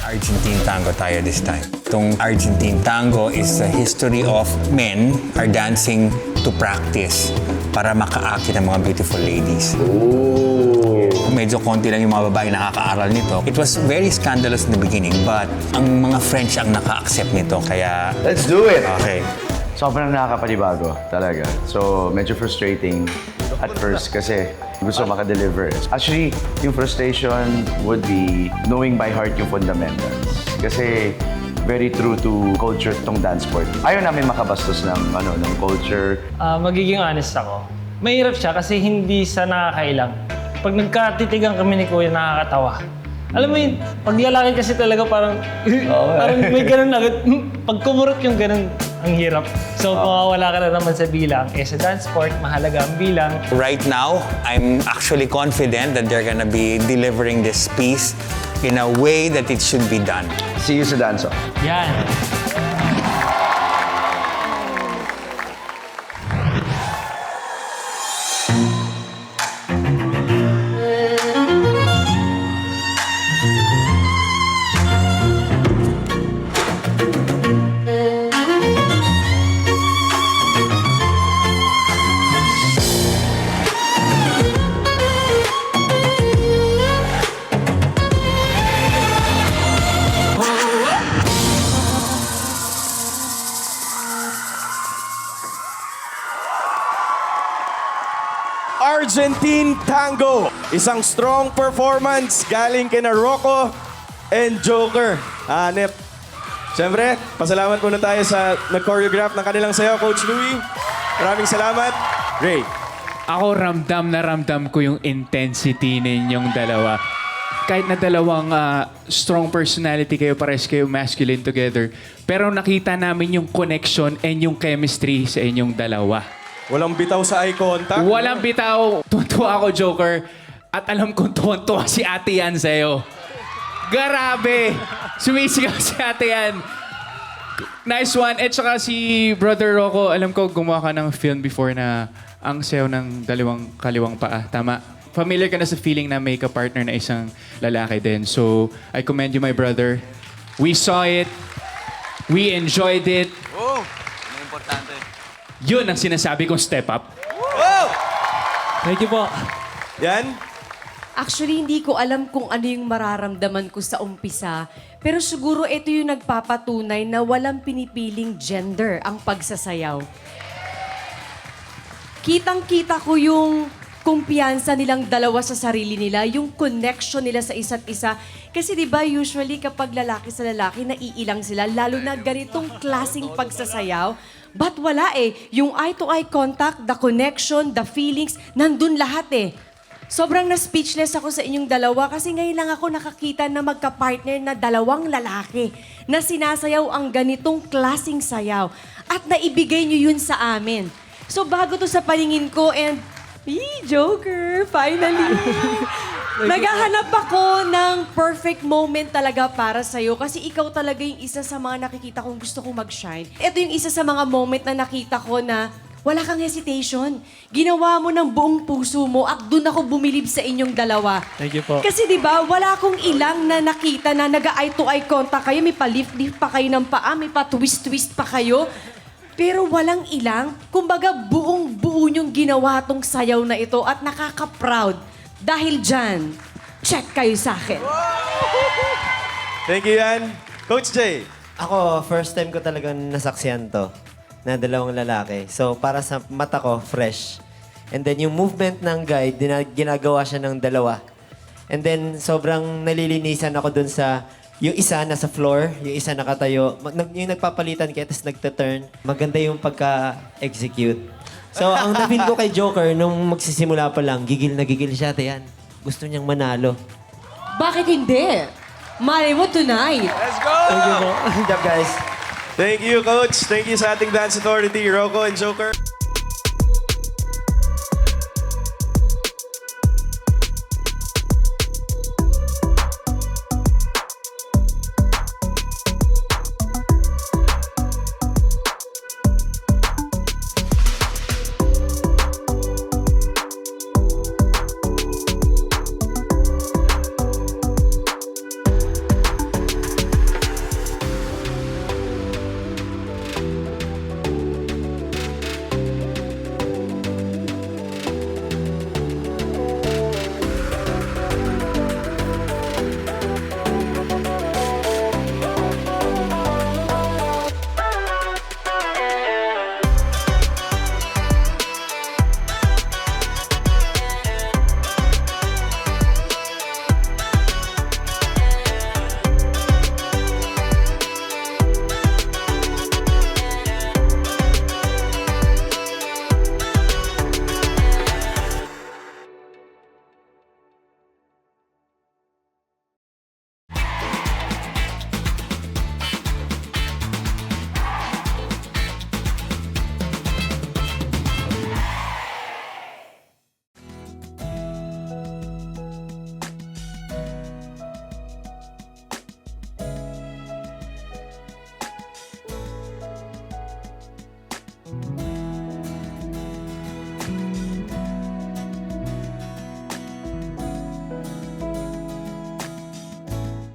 Argentine tango tayo this time. Itong Argentine tango is the history of men are dancing to practice para makaakit ng mga beautiful ladies. Medyo konti lang yung mga babae nakakaaral nito. It was very scandalous in the beginning, but ang mga French ang naka-accept nito, kaya... Let's do it! Okay. Sobrang nakakapanibago talaga. So, medyo frustrating at first kasi gusto makadeliver. Actually, yung frustration would be knowing by heart yung fundamentals. Kasi very true to culture tong dance sport. Ayaw namin makabastos ng culture. Magiging honest ako. Mahirap siya kasi hindi sa nakakailang. Pag nagkatitigan kami ni Kuya, nakakatawa. Alam mo yun, pag lalaki kasi talaga parang, parang may ganun agad. Pag kumurot yung ganun, ang hirap. So, mawawala ka na naman sa bilang. Eh, sa dance sport, mahalaga ang bilang. Right now, I'm actually confident that they're gonna be delivering this piece in a way that it should be done. See you sa dance-off. Yan. Argentine Tango. Isang strong performance galing kina Rocco and Joker. Hanep. Siyempre, pasalamat muna tayo sa nag-choreograph ng kanilang sayo, Coach Louie. Maraming salamat. Ray. Ako ramdam na ramdam ko yung intensity ninyong dalawa. Kahit na dalawang strong personality kayo, pares kayo masculine together. Pero nakita namin yung connection and yung chemistry sa inyong dalawa. Walang bitaw sa eye contact. Walang bitaw. Tuwa ako, Joker. At alam kong tuwa si Ate Yan sa'yo. Grabe! Sumisigaw si Ate Yan. Nice one. At saka si Brother Rocco, alam ko gumawa ka ng film before na ang sayo ng dalawang kaliwang paa. Tama? Familiar ka na sa feeling na may ka-partner na isang lalaki din. So, I commend you, my brother. We saw it. We enjoyed it. Oh, ano importante? Yun ang sinasabi kong step up. Oh! Thank you po. Yan. Actually, hindi ko alam kung ano yung mararamdaman ko sa umpisa. Pero siguro ito yung nagpapatunay na walang pinipiling gender ang pagsasayaw. Kitang-kita ko yung kumpiyansa nilang dalawa sa sarili nila, yung connection nila sa isa't isa. Kasi di ba usually kapag lalaki sa lalaki, naiilang sila, lalo na ganitong klaseng pagsasayaw. But wala eh. Yung eye-to-eye contact, the connection, the feelings, nandun lahat eh. Sobrang na-speechless ako sa inyong dalawa kasi ngayon lang ako nakakita na magka-partner na dalawang lalaki na sinasayaw ang ganitong klaseng sayaw. At naibigay niyo yun sa amin. So bago to sa paningin ko and Joker, finally. Naghahanap ako ng perfect moment talaga para sa'yo kasi ikaw talaga yung isa sa mga nakikita kong gusto kong mag-shine. Ito yung isa sa mga moment na nakita ko na wala kang hesitation. Ginawa mo ng buong puso mo at doon ako bumilib sa inyong dalawa. Thank you po. Kasi di ba wala akong ilang na nakita na nag-eye to eye contact kayo, may pa-lift-lift pa kayo ng paa, may pa-twist-twist pa kayo. Pero walang ilang. Kumbaga, buong-buo niyong ginawa tong sayaw na ito at nakaka-proud. Dahil dyan, check kayo sa akin. Thank you, Yan. Coach Jay. Ako, first time ko talagang nasaksiyan to, na dalawang lalaki. So, para sa mata ko, fresh. And then, yung movement ng guide, ginagawa siya ng dalawa. And then, sobrang nalilinisan ako dun sa yung isa nasa floor, yung isa nakatayo. Yung nagpapalitan kaya, tapos nagta-turn. Maganda yung pagka-execute. So, ang na-feel ko kay Joker, nung magsisimula pa lang, gigil na gigil siya, Tiyan. Gusto niyang manalo. Bakit hindi? Malay mo tonight. Let's go! Good job, guys. Thank you, Coach. Thank you sa ating Dance Authority, Rocco and Joker.